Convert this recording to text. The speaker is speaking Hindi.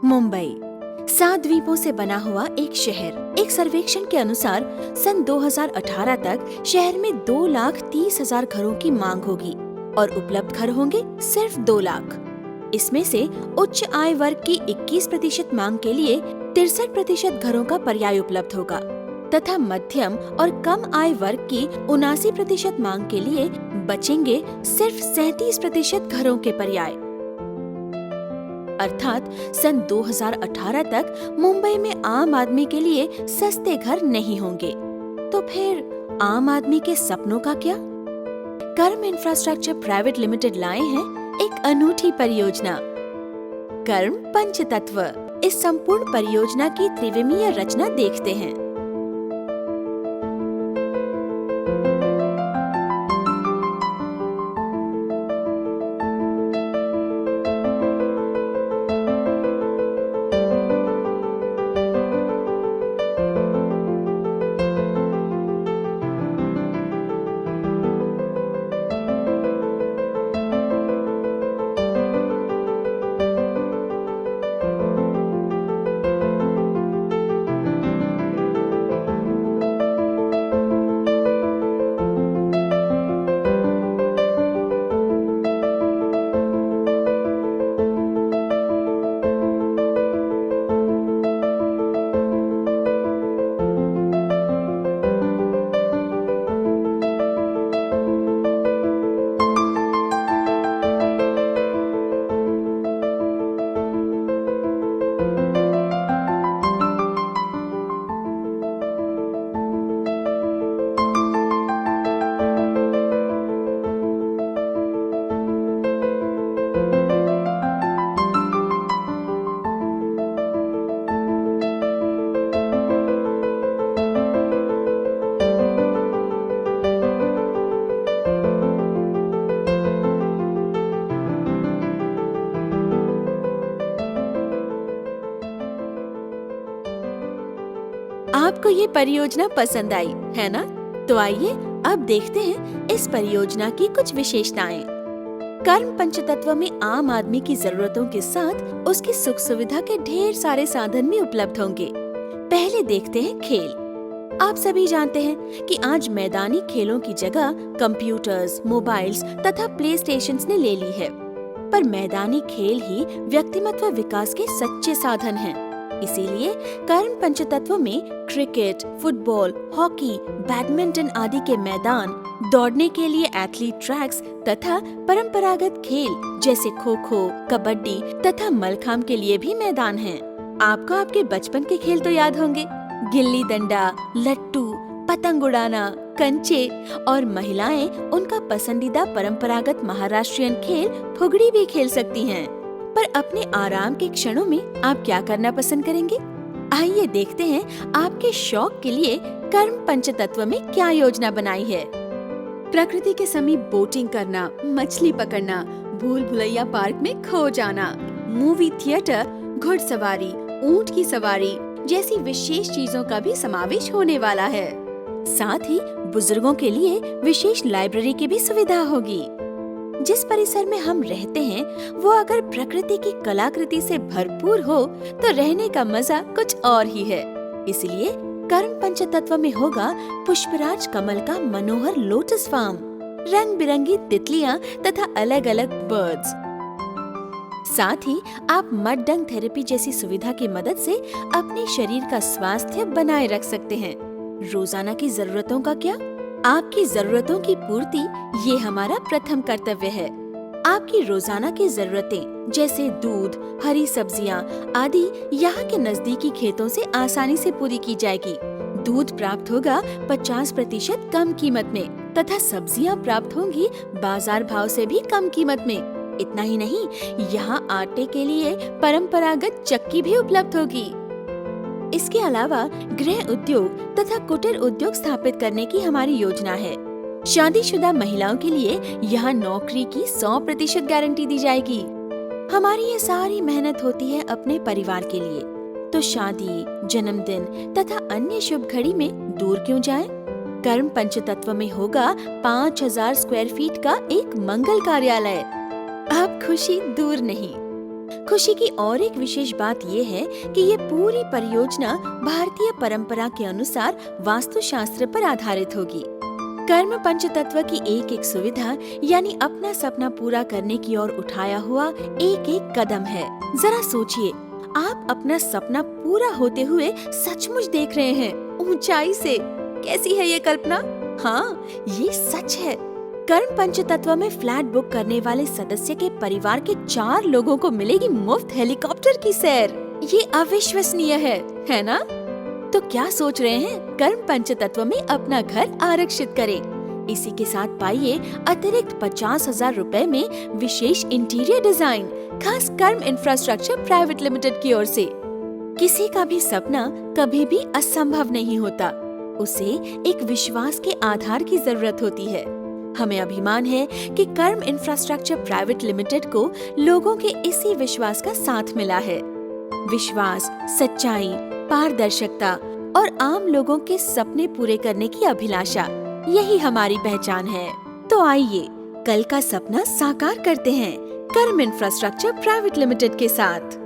मुंबई 7 द्वीपों से बना हुआ एक शहर। एक सर्वेक्षण के अनुसार सन 2018 तक शहर में 2,30,000 घरों की मांग होगी और उपलब्ध घर होंगे सिर्फ 2 लाख। इसमें से उच्च आय वर्ग की 21% मांग के लिए 63% घरों का पर्याय उपलब्ध होगा तथा मध्यम और कम आय वर्ग की 79% मांग के लिए बचेंगे सिर्फ 37% घरों के पर्याय। अर्थात सन 2018 तक मुंबई में आम आदमी के लिए सस्ते घर नहीं होंगे। तो फिर आम आदमी के सपनों का क्या? कर्म इंफ्रास्ट्रक्चर प्राइवेट लिमिटेड लाए हैं एक अनूठी परियोजना, कर्म पंचतत्व। इस संपूर्ण परियोजना की त्रिविमीय रचना देखते हैं। आपको ये परियोजना पसंद आई है ना? तो आइए अब देखते हैं इस परियोजना की कुछ विशेषताएं। कर्म पंचतत्व में आम आदमी की जरूरतों के साथ उसकी सुख सुविधा के ढेर सारे साधन भी उपलब्ध होंगे। पहले देखते हैं खेल। आप सभी जानते हैं कि आज मैदानी खेलों की जगह कंप्यूटर्स, मोबाइल्स तथा प्ले स्टेशंस ने ले ली है। पर मैदानी खेल ही व्यक्तिमत्व विकास के सच्चे साधन हैं। इसीलिए कर्म पंचतत्व में क्रिकेट, फुटबॉल, हॉकी, बैडमिंटन आदि के मैदान, दौड़ने के लिए एथलीट ट्रैक्स तथा परंपरागत खेल जैसे खो खो, कबड्डी तथा मलखांब के लिए भी मैदान हैं। आपको आपके बचपन के खेल तो याद होंगे, गिल्ली डंडा, लट्टू, पतंग उड़ाना, कंचे, और महिलाएं उनका पसंदीदा परंपरागत महाराष्ट्रियन खेल फुगड़ी भी खेल सकती हैं। पर अपने आराम के क्षणों में आप क्या करना पसंद करेंगे? आइए देखते हैं आपके शौक के लिए कर्म पंचतत्व में क्या योजना बनाई है। प्रकृति के समीप बोटिंग करना, मछली पकड़ना, भूल भुलैया पार्क में खो जाना, मूवी थिएटर, घुड़सवारी, ऊंट की सवारी जैसी विशेष चीजों का भी समावेश होने वाला है। साथ ही बुजुर्गों के लिए विशेष लाइब्रेरी की भी सुविधा होगी। जिस परिसर में हम रहते हैं वो अगर प्रकृति की कलाकृति से भरपूर हो तो रहने का मजा कुछ और ही है। इसलिए कर्म पंचतत्व में होगा पुष्पराज कमल का मनोहर लोटस फार्म, रंग बिरंगी तितलियां तथा अलग अलग बर्ड्स। साथ ही आप मड डंग थेरेपी जैसी सुविधा की मदद से अपने शरीर का स्वास्थ्य बनाए रख सकते हैं। रोजाना की जरूरतों का क्या? आपकी जरूरतों की पूर्ति ये हमारा प्रथम कर्तव्य है। आपकी रोजाना की जरूरतें जैसे दूध, हरी सब्जियां आदि यहाँ के नजदीकी खेतों से आसानी से पूरी की जाएगी। दूध प्राप्त होगा 50% कम कीमत में तथा सब्जियां प्राप्त होंगी बाजार भाव से भी कम कीमत में। इतना ही नहीं, यहाँ आटे के लिए परंपरागत चक्की भी उपलब्ध होगी। इसके अलावा गृह उद्योग तथा कुटीर उद्योग स्थापित करने की हमारी योजना है। शादीशुदा महिलाओं के लिए यहाँ नौकरी की 100% गारंटी दी जाएगी। हमारी ये सारी मेहनत होती है अपने परिवार के लिए, तो शादी, जन्मदिन तथा अन्य शुभ घड़ी में दूर क्यों जाएं? कर्म पंचतत्व में होगा 5000 स्क्वायर फीट का एक मंगल कार्यालय। अब खुशी दूर नहीं, खुशी की और एक विशेष बात ये है कि ये पूरी परियोजना भारतीय परंपरा के अनुसार वास्तुशास्त्र पर आधारित होगी। कर्म पंचतत्व की एक एक सुविधा यानी अपना सपना पूरा करने की ओर उठाया हुआ एक एक कदम है। जरा सोचिए, आप अपना सपना पूरा होते हुए सचमुच देख रहे हैं ऊंचाई से। कैसी है ये कल्पना? हाँ, ये सच है। कर्म पंचतत्व में फ्लैट बुक करने वाले सदस्य के परिवार के 4 लोगों को मिलेगी मुफ्त हेलीकॉप्टर की सैर। ये अविश्वसनीय है ना? तो क्या सोच रहे हैं? कर्म पंचतत्व में अपना घर आरक्षित करें। इसी के साथ पाइए अतिरिक्त 50,000 रुपए में विशेष इंटीरियर डिजाइन, खास कर्म इंफ्रास्ट्रक्चर प्राइवेट लिमिटेड की ओर से। किसी का भी सपना कभी भी असंभव नहीं होता, उसे एक विश्वास के आधार की जरूरत होती है। हमें अभिमान है कि कर्म इंफ्रास्ट्रक्चर प्राइवेट लिमिटेड को लोगों के इसी विश्वास का साथ मिला है। विश्वास, सच्चाई, पारदर्शिता और आम लोगों के सपने पूरे करने की अभिलाषा, यही हमारी पहचान है। तो आइए कल का सपना साकार करते हैं कर्म इंफ्रास्ट्रक्चर प्राइवेट लिमिटेड के साथ।